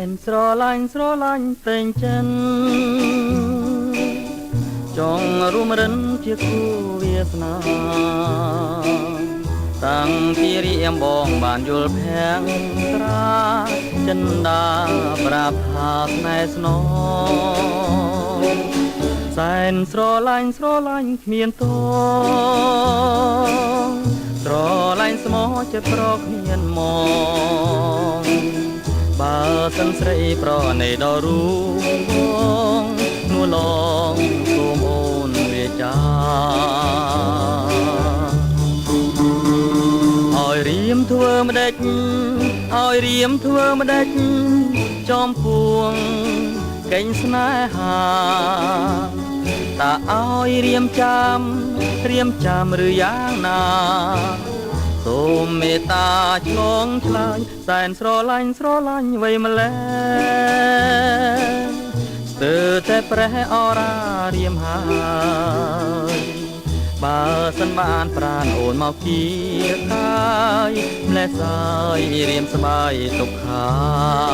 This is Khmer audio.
ញស្រឡាញ់ព្រេងចិនចង់រួមរិនជាគូវាសនាតាំងពីរៀមបងបានយល់ភាំងត្រាចិនដាប្រាប់ថាស្នេហ៍ស្នងសែនស្រឡាញ់គ្មានតងស្រឡាញ់ស្មោះចិត្តប្រគ្មានមកបើសិនស្រីប្រណីដល់រូងនួលងសូមអូនវាចាឲ្យរៀមធ្វើម្ដេចចំពួងកេញស្នេហាតើឲ្យរៀមចាំឬយ៉ាងណាសូមមេត្តាឆ្លងឆ្លើយសែនស្រឡាញ់វ័យម្លេះស្ទើរតែប្រេះអរារៀមហើយបើសិនបានប្រានអូនមកគៀកាយម្លេះសាយរៀមស្បាយទុកខា